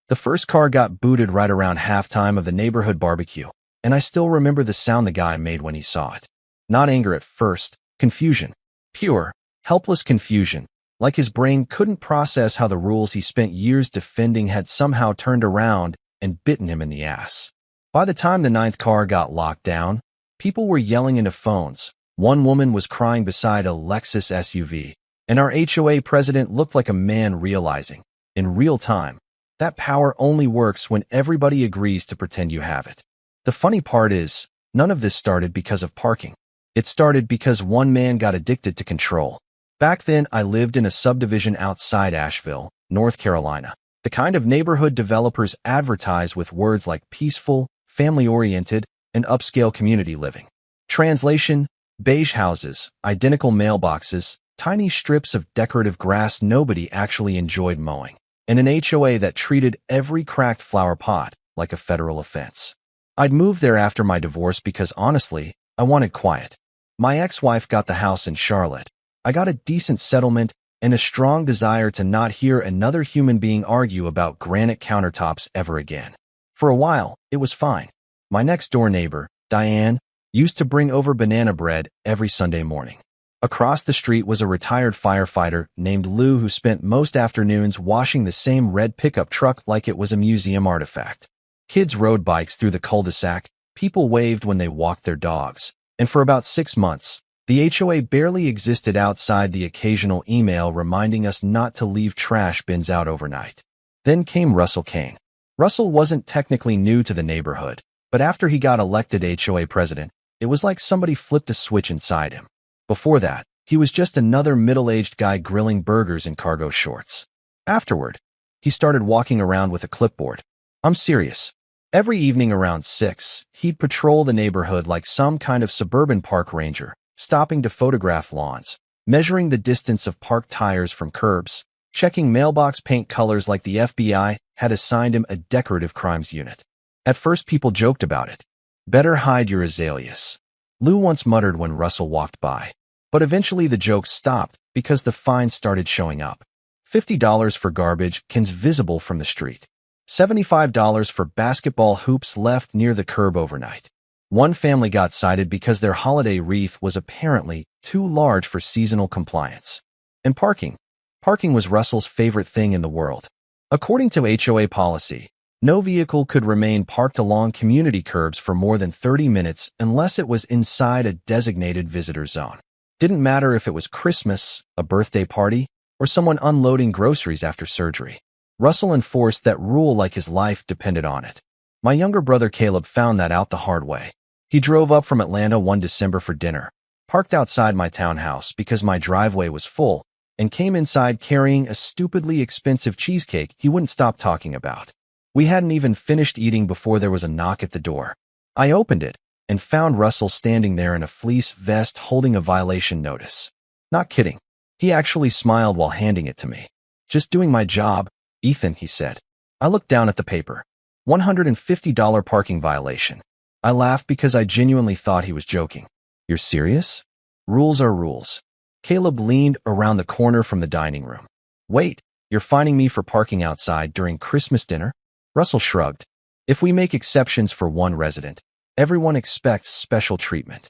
The first car got booted right around halftime of the neighborhood barbecue, and I still remember the sound the guy made when he saw it. Not anger at first, confusion. Pure, helpless confusion, like his brain couldn't process how the rules he spent years defending had somehow turned around and bitten him in the ass. By the time the ninth car got locked down, people were yelling into phones. One woman was crying beside a Lexus SUV, and our HOA president looked like a man realizing, in real time, that power only works when everybody agrees to pretend you have it. The funny part is, none of this started because of parking. It started because one man got addicted to control. Back then, I lived in a subdivision outside Asheville, North Carolina, the kind of neighborhood developers advertise with words like peaceful, family-oriented, and upscale community living. Translation: beige houses, identical mailboxes, tiny strips of decorative grass nobody actually enjoyed mowing, and an HOA that treated every cracked flower pot like a federal offense. I'd moved there after my divorce because, honestly, I wanted quiet. My ex-wife got the house in Charlotte. I got a decent settlement and a strong desire to not hear another human being argue about granite countertops ever again. For a while, it was fine. My next-door neighbor, Diane, used to bring over banana bread every Sunday morning. Across the street was a retired firefighter named Lou who spent most afternoons washing the same red pickup truck like it was a museum artifact. Kids rode bikes through the cul-de-sac, people waved when they walked their dogs, and for about 6 months, the HOA barely existed outside the occasional email reminding us not to leave trash bins out overnight. Then came Russell Kane. Russell wasn't technically new to the neighborhood, but after he got elected HOA president, it was like somebody flipped a switch inside him. Before that, he was just another middle-aged guy grilling burgers in cargo shorts. Afterward, he started walking around with a clipboard. I'm serious. Every evening around 6, he'd patrol the neighborhood like some kind of suburban park ranger, stopping to photograph lawns, measuring the distance of parked tires from curbs, checking mailbox paint colors like the FBI had assigned him a decorative crimes unit. At first, people joked about it. Better hide your azaleas, Lou once muttered when Russell walked by. But eventually the jokes stopped because the fines started showing up. $50 for garbage cans visible from the street. $75 for basketball hoops left near the curb overnight. One family got cited because their holiday wreath was apparently too large for seasonal compliance. And parking. Parking was Russell's favorite thing in the world. According to HOA policy, no vehicle could remain parked along community curbs for more than 30 minutes unless it was inside a designated visitor zone. Didn't matter if it was Christmas, a birthday party, or someone unloading groceries after surgery. Russell enforced that rule like his life depended on it. My younger brother Caleb found that out the hard way. He drove up from Atlanta one December for dinner, parked outside my townhouse because my driveway was full, and came inside carrying a stupidly expensive cheesecake he wouldn't stop talking about. We hadn't even finished eating before there was a knock at the door. I opened it and found Russell standing there in a fleece vest holding a violation notice. Not kidding. He actually smiled while handing it to me. Just doing my job, Ethan, he said. I looked down at the paper. $150 parking violation. I laughed because I genuinely thought he was joking. You're serious? Rules are rules. Caleb leaned around the corner from the dining room. Wait, you're fining me for parking outside during Christmas dinner? Russell shrugged. If we make exceptions for one resident, everyone expects special treatment.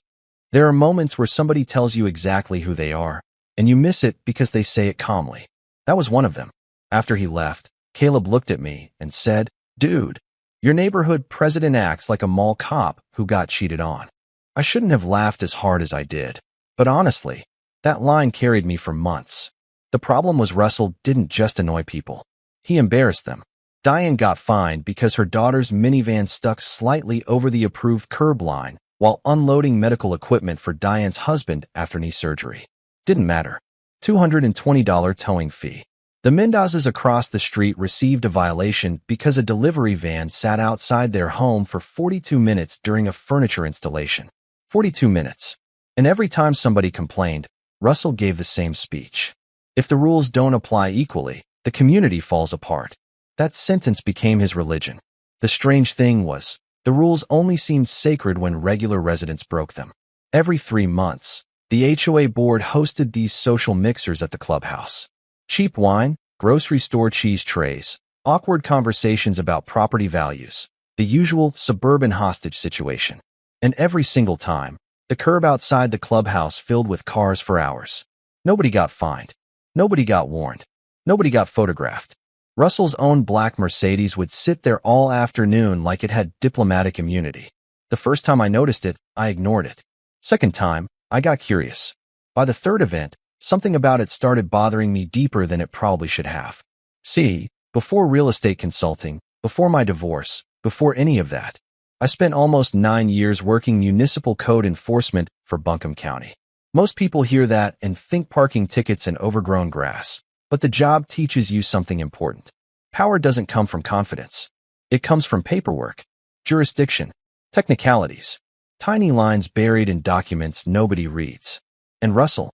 There are moments where somebody tells you exactly who they are, and you miss it because they say it calmly. That was one of them. After he left, Caleb looked at me and said, Dude, your neighborhood president acts like a mall cop who got cheated on. I shouldn't have laughed as hard as I did, but honestly, that line carried me for months. The problem was Russell didn't just annoy people. He embarrassed them. Diane got fined because her daughter's minivan stuck slightly over the approved curb line while unloading medical equipment for Diane's husband after knee surgery. Didn't matter. $220 towing fee. The Mendozes across the street received a violation because a delivery van sat outside their home for 42 minutes during a furniture installation. 42 minutes. And every time somebody complained, Russell gave the same speech. If the rules don't apply equally, the community falls apart. That sentence became his religion. The strange thing was, the rules only seemed sacred when regular residents broke them. Every 3 months, the HOA board hosted these social mixers at the clubhouse. Cheap wine, grocery store cheese trays, awkward conversations about property values, the usual suburban hostage situation. And every single time, the curb outside the clubhouse filled with cars for hours. Nobody got fined. Nobody got warned. Nobody got photographed. Russell's own black Mercedes would sit there all afternoon like it had diplomatic immunity. The first time I noticed it, I ignored it. Second time, I got curious. By the third event, something about it started bothering me deeper than it probably should have. See, before real estate consulting, before my divorce, before any of that, I spent almost 9 years working municipal code enforcement for Buncombe County. Most people hear that and think parking tickets and overgrown grass, but the job teaches you something important. Power doesn't come from confidence. It comes from paperwork, jurisdiction, technicalities, tiny lines buried in documents nobody reads. And Russell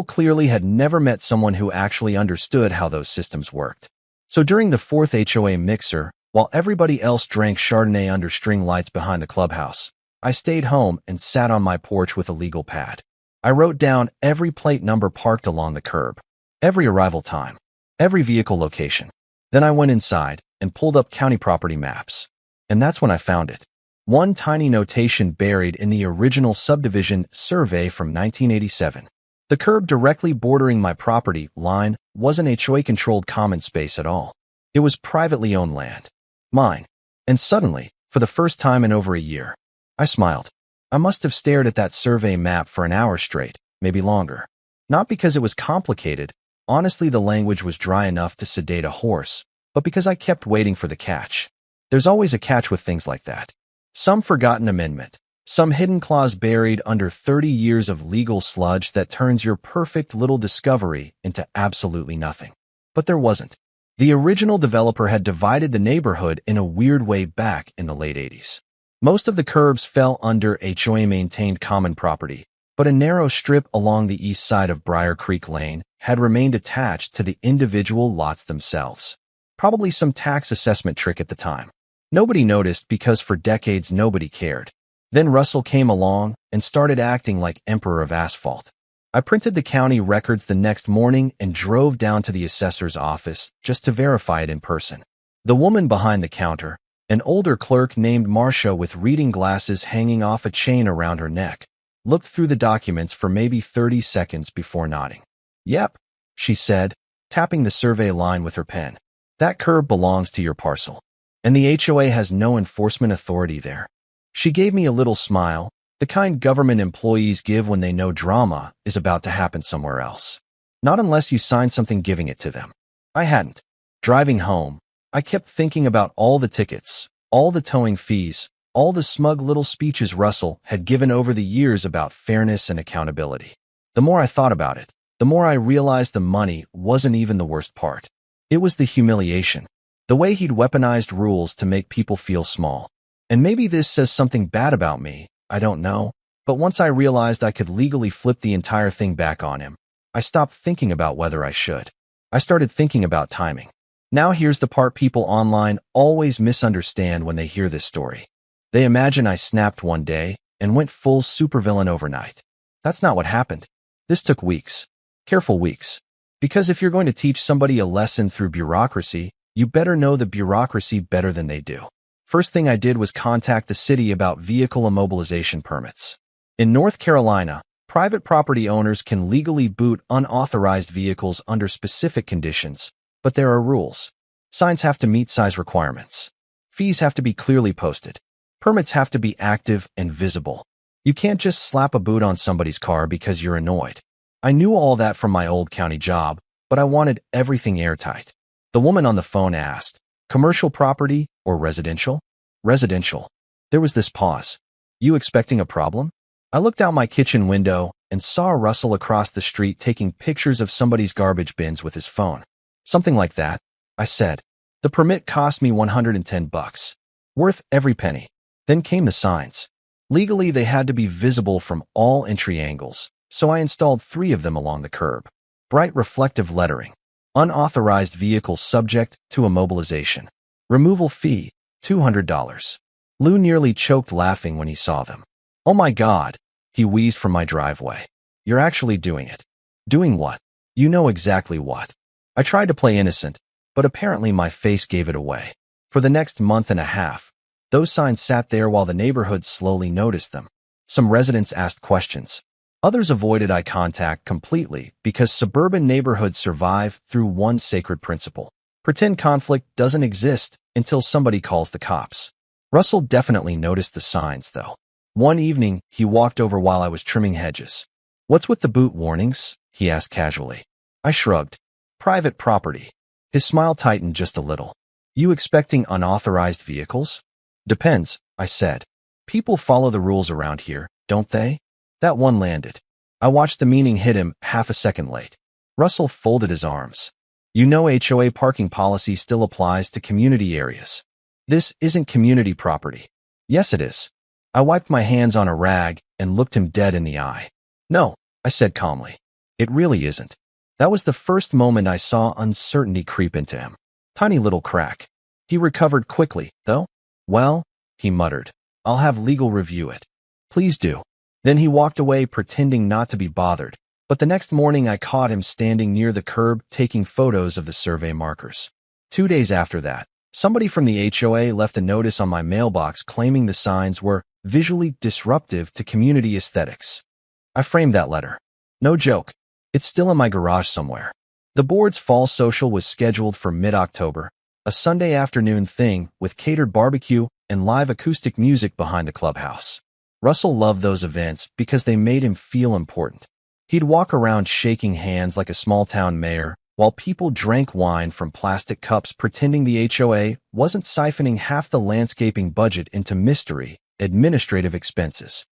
clearly had never met someone who actually understood how those systems worked. So during the fourth HOA mixer, while everybody else drank Chardonnay under string lights behind the clubhouse, I stayed home and sat on my porch with a legal pad. I wrote down every plate number parked along the curb, every arrival time, every vehicle location. Then I went inside and pulled up county property maps. And that's when I found it. One tiny notation buried in the original subdivision survey from 1987. The curb directly bordering my property line wasn't HOA-controlled common space at all. It was privately owned land. Mine. And suddenly, for the first time in over a year, I smiled. I must have stared at that survey map for an hour straight, maybe longer. Not because it was complicated, honestly the language was dry enough to sedate a horse, but because I kept waiting for the catch. There's always a catch with things like that. Some forgotten amendment, some hidden clause buried under 30 years of legal sludge that turns your perfect little discovery into absolutely nothing. But there wasn't. The original developer had divided the neighborhood in a weird way back in the late 80s. Most of the curbs fell under HOA-maintained common property, but a narrow strip along the east side of Briar Creek Lane had remained attached to the individual lots themselves. Probably some tax assessment trick at the time. Nobody noticed because for decades nobody cared. Then Russell came along and started acting like Emperor of Asphalt. I printed the county records the next morning and drove down to the assessor's office just to verify it in person. The woman behind the counter, an older clerk named Marcia with reading glasses hanging off a chain around her neck, looked through the documents for maybe 30 seconds before nodding. "Yep," she said, tapping the survey line with her pen. "That curb belongs to your parcel. And the HOA has no enforcement authority there." She gave me a little smile, the kind government employees give when they know drama is about to happen somewhere else. Not unless you sign something giving it to them. I hadn't. Driving home, I kept thinking about all the tickets, all the towing fees, all the smug little speeches Russell had given over the years about fairness and accountability. The more I thought about it, the more I realized the money wasn't even the worst part. It was the humiliation. The way he'd weaponized rules to make people feel small. And maybe this says something bad about me, I don't know. But once I realized I could legally flip the entire thing back on him, I stopped thinking about whether I should. I started thinking about timing. Now here's the part people online always misunderstand when they hear this story. They imagine I snapped one day and went full supervillain overnight. That's not what happened. This took weeks. Careful weeks. Because if you're going to teach somebody a lesson through bureaucracy, you better know the bureaucracy better than they do. First thing I did was contact the city about vehicle immobilization permits. In North Carolina, private property owners can legally boot unauthorized vehicles under specific conditions, but there are rules. Signs have to meet size requirements. Fees have to be clearly posted. Permits have to be active and visible. You can't just slap a boot on somebody's car because you're annoyed. I knew all that from my old county job, but I wanted everything airtight. The woman on the phone asked, "Commercial property or residential?" "Residential." There was this pause. "You expecting a problem?" I looked out my kitchen window and saw Russell across the street taking pictures of somebody's garbage bins with his phone. "Something like that," I said. "The permit cost me $110. Worth every penny." Then came the signs. Legally, they had to be visible from all entry angles, so I installed 3 of them along the curb. Bright reflective lettering. Unauthorized vehicles subject to immobilization. Removal fee, $200. Lou nearly choked laughing when he saw them. "Oh my God," he wheezed from my driveway. "You're actually doing it." "Doing what?" "You know exactly what." I tried to play innocent. But apparently my face gave it away. For the next month and a half, those signs sat there while the neighborhood slowly noticed them. Some residents asked questions. Others avoided eye contact completely because suburban neighborhoods survive through one sacred principle. Pretend conflict doesn't exist until somebody calls the cops. Russell definitely noticed the signs, though. One evening, he walked over while I was trimming hedges. "What's with the boot warnings?" he asked casually. I shrugged. "Private property." His smile tightened just a little. "You expecting unauthorized vehicles?" "Depends," I said. "People follow the rules around here, don't they?" That one landed. I watched the meaning hit him half a second late. Russell folded his arms. "You know HOA parking policy still applies to community areas. This isn't community property." "Yes, it is." I wiped my hands on a rag and looked him dead in the eye. "No," I said calmly. "It really isn't." That was the first moment I saw uncertainty creep into him. Tiny little crack. He recovered quickly, though. "Well," he muttered, "I'll have legal review it." "Please do." Then he walked away pretending not to be bothered. But the next morning I caught him standing near the curb taking photos of the survey markers. 2 days after that, somebody from the HOA left a notice on my mailbox claiming the signs were visually disruptive to community aesthetics. I framed that letter. No joke. It's still in my garage somewhere. The board's fall social was scheduled for mid-October, a Sunday afternoon thing with catered barbecue and live acoustic music behind the clubhouse. Russell loved those events because they made him feel important. He'd walk around shaking hands like a small-town mayor, while people drank wine from plastic cups pretending the HOA wasn't siphoning half the landscaping budget into mystery, administrative expenses.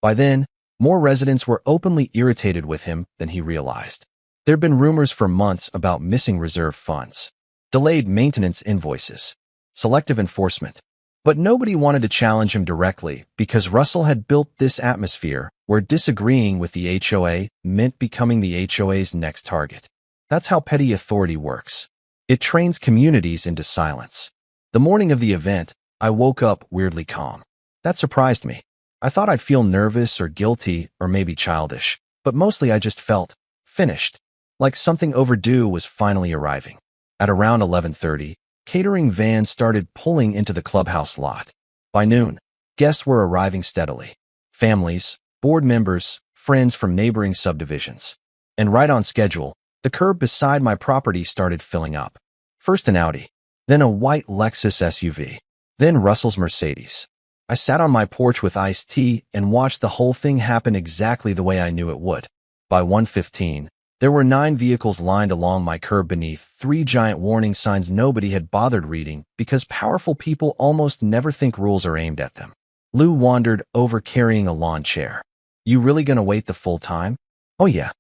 By then, more residents were openly irritated with him than he realized. There'd been rumors for months about missing reserve funds, delayed maintenance invoices, selective enforcement. But nobody wanted to challenge him directly because Russell had built this atmosphere where disagreeing with the HOA meant becoming the HOA's next target. That's how petty authority works. It trains communities into silence. The morning of the event, I woke up weirdly calm. That surprised me. I thought I'd feel nervous or guilty or maybe childish, but mostly I just felt finished, like something overdue was finally arriving. At around 11:30, catering vans started pulling into the clubhouse lot. By noon, guests were arriving steadily. Families, board members, friends from neighboring subdivisions. And right on schedule, the curb beside my property started filling up. First an Audi, then a white Lexus SUV, then Russell's Mercedes. I sat on my porch with iced tea and watched the whole thing happen exactly the way I knew it would. By 1:15, there were 9 vehicles lined along my curb beneath 3 giant warning signs nobody had bothered reading because powerful people almost never think rules are aimed at them. Lou wandered over carrying a lawn chair. "You really gonna wait the full time?" "Oh yeah."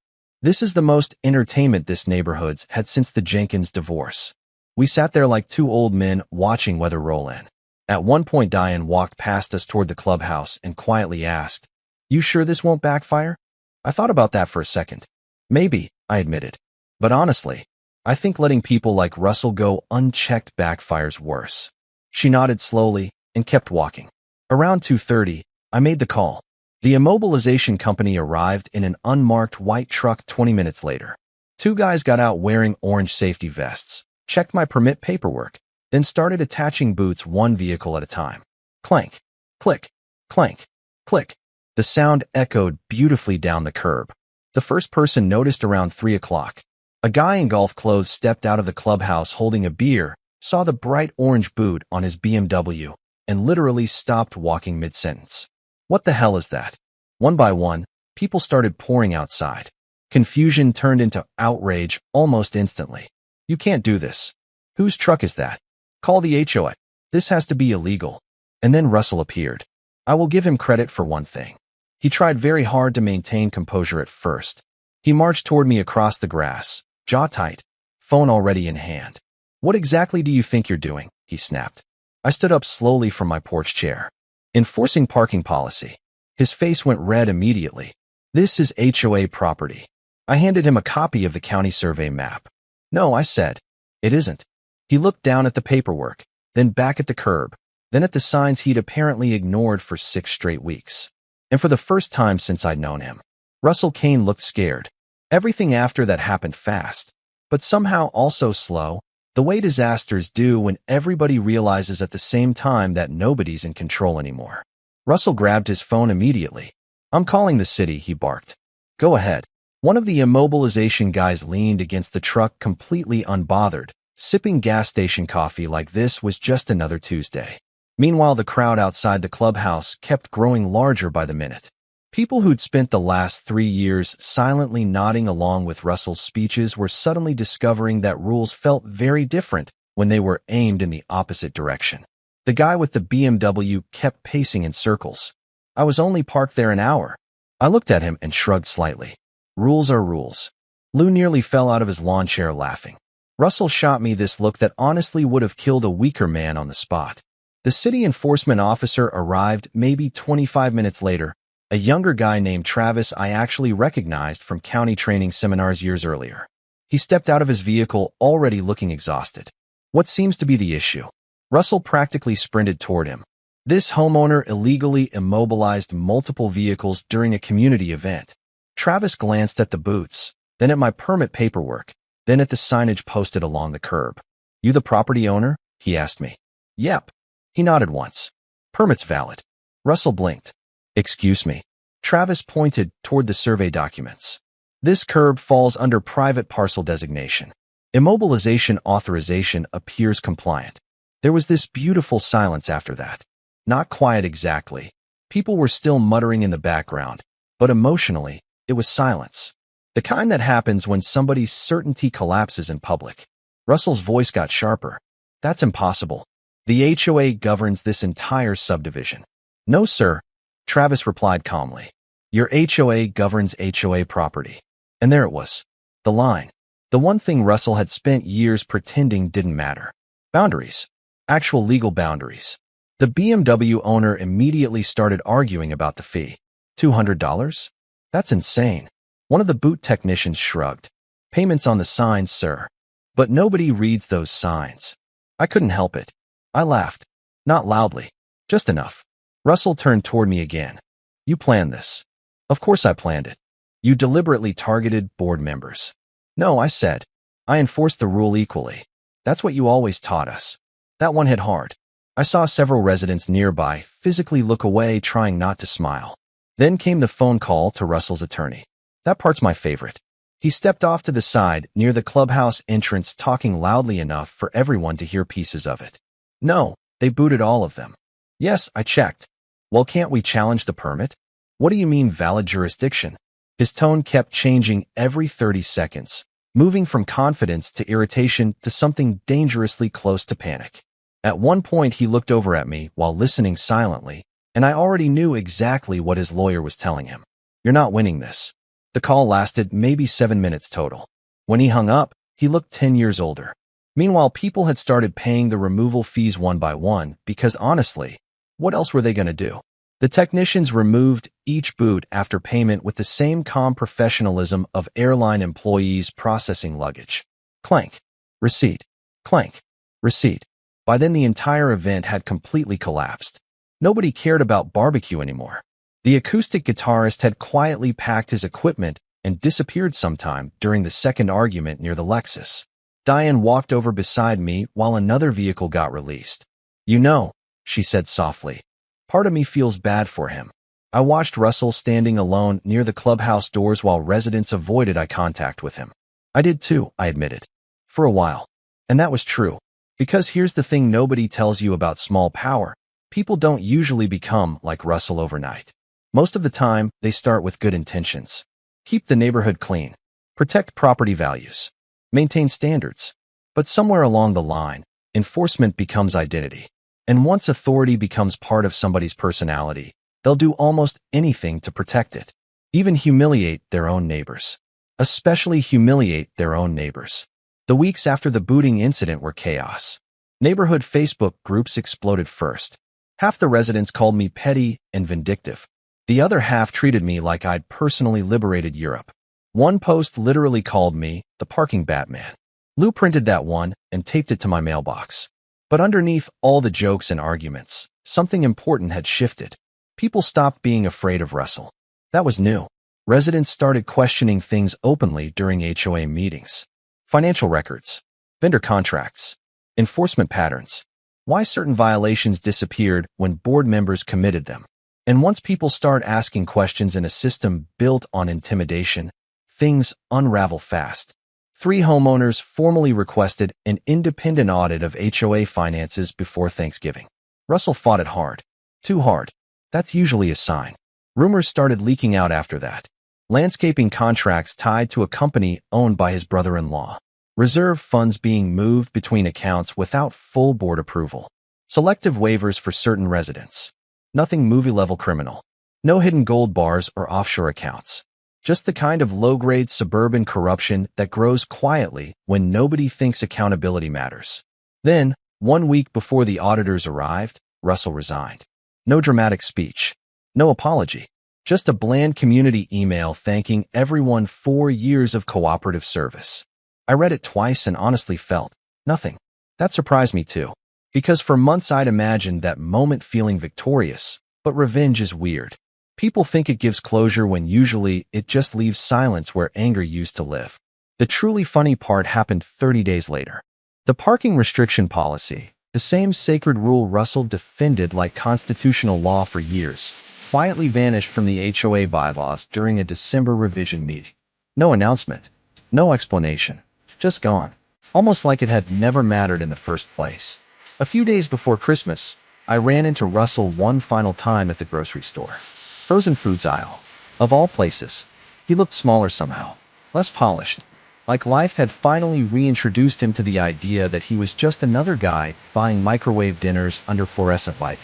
This is the most entertainment this neighborhood's had since the Jenkins divorce. We sat there like 2 old men watching weather roll in. At one point Diane walked past us toward the clubhouse and quietly asked, "You sure this won't backfire?" I thought about that for a second. "Maybe," I admitted. "But honestly, I think letting people like Russell go unchecked backfires worse." She nodded slowly and kept walking. Around 2:30, I made the call. The immobilization company arrived in an unmarked white truck 20 minutes later. 2 guys got out wearing orange safety vests, checked my permit paperwork, then started attaching boots one vehicle at a time. Clank, click, clank, click. The sound echoed beautifully down the curb. The first person noticed around 3 o'clock. A guy in golf clothes stepped out of the clubhouse holding a beer, saw the bright orange boot on his BMW, and literally stopped walking mid-sentence. "What the hell is that?" One by one, people started pouring outside. Confusion turned into outrage almost instantly. "You can't do this. Whose truck is that? Call the HOA. This has to be illegal." And then Russell appeared. I will give him credit for one thing. He tried very hard to maintain composure at first. He marched toward me across the grass, jaw tight, phone already in hand. "What exactly do you think you're doing?" he snapped. I stood up slowly from my porch chair. "Enforcing parking policy." His face went red immediately. "This is HOA property." I handed him a copy of the county survey map. "No," I said. "It isn't." He looked down at the paperwork, then back at the curb, then at the signs he'd apparently ignored for 6 straight weeks. And for the first time since I'd known him, Russell Kane looked scared. Everything after that happened fast, but somehow also slow, The way disasters do when everybody realizes at the same time that nobody's in control anymore. Russell grabbed his phone immediately. "I'm calling the city," he barked. "Go ahead." One of the immobilization guys leaned against the truck completely unbothered, sipping gas station coffee like this was just another Tuesday. Meanwhile, the crowd outside the clubhouse kept growing larger by the minute. People who'd spent the last 3 years silently nodding along with Russell's speeches were suddenly discovering that rules felt very different when they were aimed in the opposite direction. The guy with the BMW kept pacing in circles. "I was only parked there an hour." I looked at him and shrugged slightly. Rules are rules. Lou nearly fell out of his lawn chair laughing. Russell shot me this look that honestly would have killed a weaker man on the spot. The city enforcement officer arrived maybe 25 minutes later, a younger guy named Travis I actually recognized from county training seminars years earlier. He stepped out of his vehicle already looking exhausted. "What seems to be the issue?" Russell practically sprinted toward him. "This homeowner illegally immobilized multiple vehicles during a community event." Travis glanced at the boots, then at my permit paperwork, then at the signage posted along the curb. "You the property owner?" he asked me. "Yep." He nodded once. "Permit's valid." Russell blinked. "Excuse me." Travis pointed toward the survey documents. "This curb falls under private parcel designation. Immobilization authorization appears compliant." There was this beautiful silence after that. Not quiet exactly. People were still muttering in the background, but emotionally, it was silence. The kind that happens when somebody's certainty collapses in public. Russell's voice got sharper. "That's impossible. The HOA governs this entire subdivision." "No, sir," Travis replied calmly. "Your HOA governs HOA property." And there it was. The line. The one thing Russell had spent years pretending didn't matter. Boundaries. Actual legal boundaries. The BMW owner immediately started arguing about the fee. $200? That's insane. One of the boot technicians shrugged. "Payments on the signs, sir." But nobody reads those signs. I couldn't help it. I laughed. Not loudly. Just enough. Russell turned toward me again. "You planned this." "Of course I planned it." "You deliberately targeted board members." "No," I said. "I enforced the rule equally. That's what you always taught us." That one hit hard. I saw several residents nearby physically look away, trying not to smile. Then came the phone call to Russell's attorney. That part's my favorite. He stepped off to the side near the clubhouse entrance, talking loudly enough for everyone to hear pieces of it. "No, they booted all of them." "Yes, I checked." "Well, can't we challenge the permit?" "What do you mean valid jurisdiction?" His tone kept changing every 30 seconds, moving from confidence to irritation to something dangerously close to panic. At one point, he looked over at me while listening silently, and I already knew exactly what his lawyer was telling him. "You're not winning this." The call lasted maybe 7 minutes total. When he hung up, he looked 10 years older. Meanwhile, people had started paying the removal fees one by one because honestly, what else were they going to do? The technicians removed each boot after payment with the same calm professionalism of airline employees processing luggage. Clank. Receipt. Clank. Receipt. By then, the entire event had completely collapsed. Nobody cared about barbecue anymore. The acoustic guitarist had quietly packed his equipment and disappeared sometime during the second argument near the Lexus. Diane walked over beside me while another vehicle got released. "You know," she said softly, "part of me feels bad for him." I watched Russell standing alone near the clubhouse doors while residents avoided eye contact with him. I did too, I admitted. For a while. And that was true. Because here's the thing nobody tells you about small power. People don't usually become like Russell overnight. Most of the time, they start with good intentions. Keep the neighborhood clean. Protect property values. Maintain standards. But somewhere along the line, enforcement becomes identity. And once authority becomes part of somebody's personality, they'll do almost anything to protect it. Even humiliate their own neighbors. Especially humiliate their own neighbors. The weeks after the booting incident were chaos. Neighborhood Facebook groups exploded first. Half the residents called me petty and vindictive. The other half treated me like I'd personally liberated Europe. One post literally called me the parking Batman. Lou printed that one and taped it to my mailbox. But underneath all the jokes and arguments, something important had shifted. People stopped being afraid of Russell. That was new. Residents started questioning things openly during HOA meetings. Financial records. Vendor contracts. Enforcement patterns. Why certain violations disappeared when board members committed them. And once people start asking questions in a system built on intimidation, things unravel fast. 3 homeowners formally requested an independent audit of HOA finances before Thanksgiving. Russell fought it hard. Too hard. That's usually a sign. Rumors started leaking out after that. Landscaping contracts tied to a company owned by his brother-in-law. Reserve funds being moved between accounts without full board approval. Selective waivers for certain residents. Nothing movie-level criminal. No hidden gold bars or offshore accounts. Just the kind of low-grade suburban corruption that grows quietly when nobody thinks accountability matters. Then, 1 week before the auditors arrived, Russell resigned. No dramatic speech. No apology. Just a bland community email thanking everyone 4 years of cooperative service. I read it twice and honestly felt nothing. That surprised me too. Because for months I'd imagined that moment feeling victorious, but revenge is weird. People think it gives closure when usually it just leaves silence where anger used to live. The truly funny part happened 30 days later. The parking restriction policy, the same sacred rule Russell defended like constitutional law for years, quietly vanished from the HOA bylaws during a December revision meeting. No announcement, no explanation, just gone. Almost like it had never mattered in the first place. A few days before Christmas, I ran into Russell one final time at the grocery store. Frozen foods aisle. Of all places. He looked smaller somehow. Less polished. Like life had finally reintroduced him to the idea that he was just another guy buying microwave dinners under fluorescent light.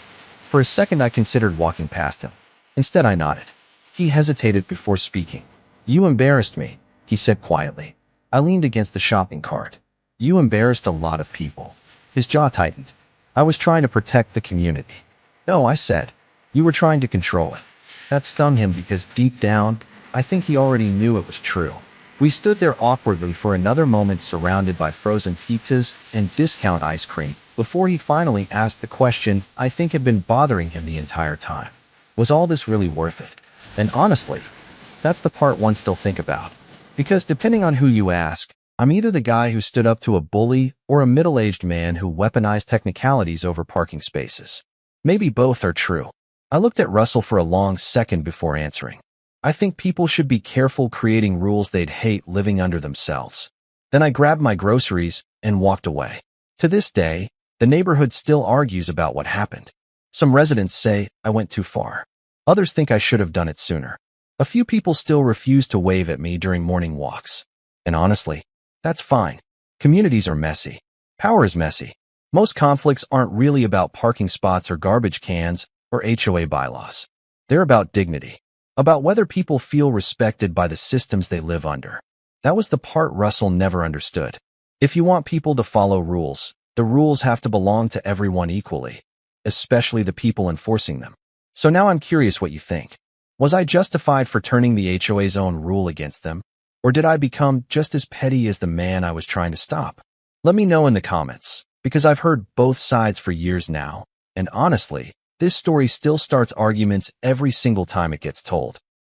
For a second I considered walking past him. Instead I nodded. He hesitated before speaking. "You embarrassed me," he said quietly. I leaned against the shopping cart. "You embarrassed a lot of people." His jaw tightened. "I was trying to protect the community." "No," I said. "You were trying to control it." That stung him because deep down, I think he already knew it was true. We stood there awkwardly for another moment surrounded by frozen pizzas and discount ice cream before he finally asked the question I think had been bothering him the entire time. Was all this really worth it? And honestly, that's the part one still think about. Because depending on who you ask, I'm either the guy who stood up to a bully or a middle-aged man who weaponized technicalities over parking spaces. Maybe both are true. I looked at Russell for a long second before answering. I think people should be careful creating rules they'd hate living under themselves. Then I grabbed my groceries and walked away. To this day, the neighborhood still argues about what happened. Some residents say I went too far. Others think I should have done it sooner. A few people still refuse to wave at me during morning walks. And honestly, that's fine. Communities are messy. Power is messy. Most conflicts aren't really about parking spots or garbage cans or HOA bylaws. They're about dignity. About whether people feel respected by the systems they live under. That was the part Russell never understood. If you want people to follow rules, the rules have to belong to everyone equally, especially the people enforcing them. So now I'm curious what you think. Was I justified for turning the HOA's own rule against them? Or did I become just as petty as the man I was trying to stop? Let me know in the comments, because I've heard both sides for years now, and honestly, this story still starts arguments every single time it gets told.